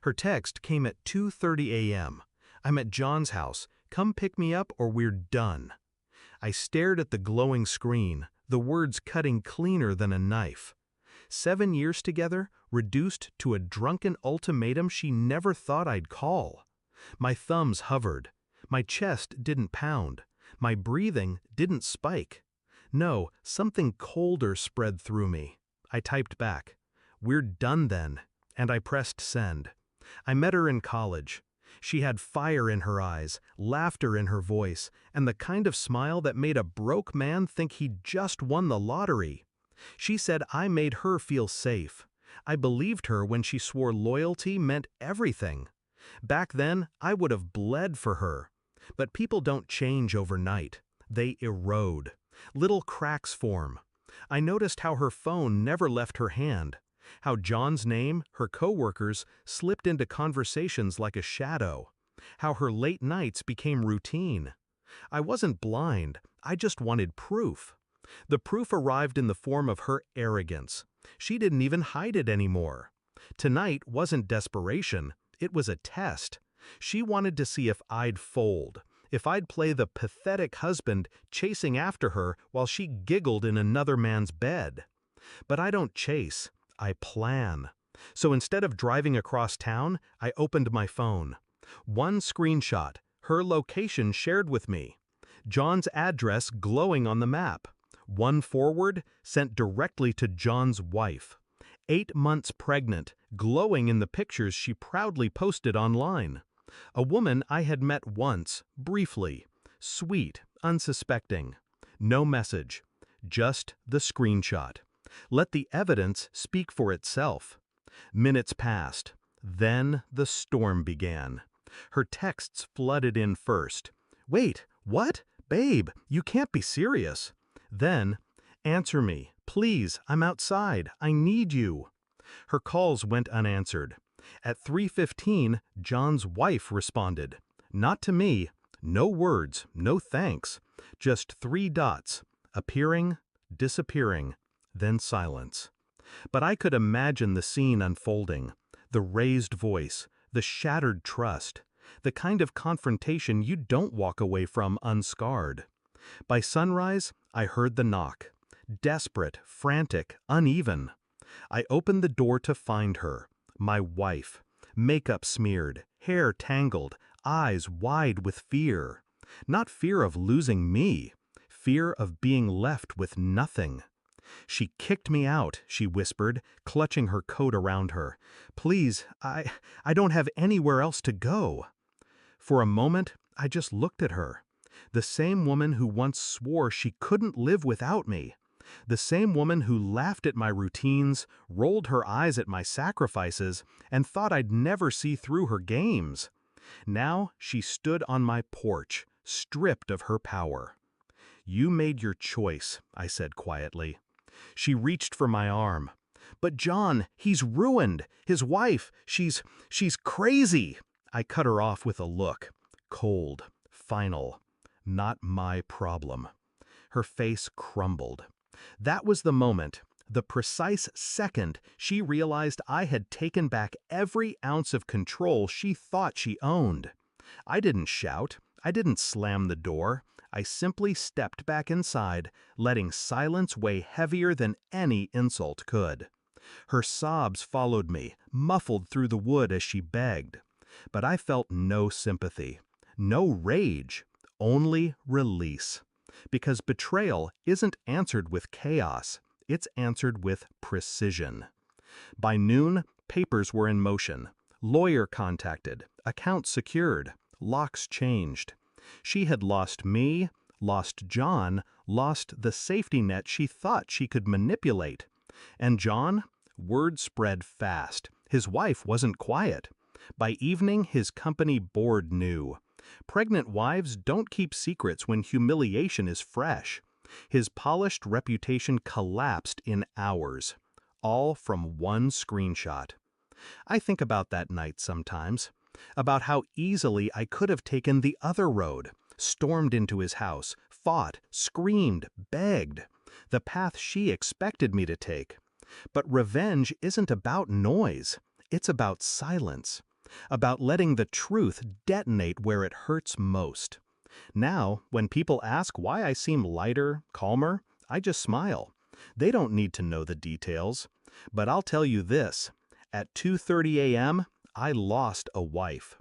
Her text came at 2:30 a.m. "I'm at John's house. Come pick me up or we're done." I stared at the glowing screen, the words cutting cleaner than a knife. 7 years together, reduced to a drunken ultimatum she never thought I'd call. My thumbs hovered. My chest didn't pound. My breathing didn't spike. No, something colder spread through me. I typed back, "We're done then," and I pressed send. I met her in college. She had fire in her eyes, laughter in her voice, and the kind of smile that made a broke man think he'd just won the lottery. She said I made her feel safe. I believed her when she swore loyalty meant everything. Back then, I would have bled for her. But people don't change overnight. They erode. Little cracks form. I noticed how her phone never left her hand, how John's name, her coworkers, slipped into conversations like a shadow, how her late nights became routine. I wasn't blind, I just wanted proof. The proof arrived in the form of her arrogance. She didn't even hide it anymore. Tonight wasn't desperation, it was a test. She wanted to see if I'd fold, if I'd play the pathetic husband chasing after her while she giggled in another man's bed. But I don't chase, I plan. So instead of driving across town, I opened my phone. One screenshot, her location shared with me. John's address glowing on the map. One forward, sent directly to John's wife. 8 months pregnant, glowing in the pictures she proudly posted online. A woman I had met once, briefly. Sweet, unsuspecting. No message. Just the screenshot. Let the evidence speak for itself. Minutes passed. Then the storm began. Her texts flooded in first. "Wait, what? Babe, you can't be serious." Then, "Answer me, please, I'm outside, I need you." Her calls went unanswered. At 3:15, John's wife responded. Not to me, no words, no thanks, just 3 dots, appearing, disappearing, then silence. But I could imagine the scene unfolding, the raised voice, the shattered trust, the kind of confrontation you don't walk away from unscarred. By sunrise, I heard the knock. Desperate, frantic, uneven. I opened the door to find her, my wife. Makeup smeared, hair tangled, eyes wide with fear. Not fear of losing me, fear of being left with nothing. She kicked me out, she whispered, clutching her coat around her. "Please, I don't have anywhere else to go." For a moment, I just looked at her. The same woman who once swore she couldn't live without me. The same woman who laughed at my routines, rolled her eyes at my sacrifices, and thought I'd never see through her games. Now she stood on my porch, stripped of her power. "You made your choice," I said quietly. She reached for my arm. "But John, he's ruined. His wife, she's crazy." I cut her off with a look. Cold, final. Not my problem. Her face crumbled. That was the moment, the precise second she realized I had taken back every ounce of control she thought she owned. I didn't shout. I didn't slam the door. I simply stepped back inside, letting silence weigh heavier than any insult could. Her sobs followed me, muffled through the wood as she begged. But I felt no sympathy, no rage. Only release. Because betrayal isn't answered with chaos, it's answered with precision. By noon, papers were in motion. Lawyer contacted, account secured, locks changed. She had lost me, lost John, lost the safety net she thought she could manipulate. And John? Word spread fast. His wife wasn't quiet. By evening, his company board knew. Pregnant wives don't keep secrets when humiliation is fresh. His polished reputation collapsed in hours, all from one screenshot. I think about that night sometimes, about how easily I could have taken the other road, stormed into his house, fought, screamed, begged, the path she expected me to take. But revenge isn't about noise, it's about silence. about letting the truth detonate where it hurts most. Now, when people ask why I seem lighter, calmer, I just smile. They don't need to know the details. But I'll tell you this, at 2:30 a.m., I lost a wife.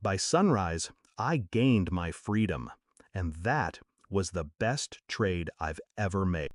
By sunrise, I gained my freedom. And that was the best trade I've ever made.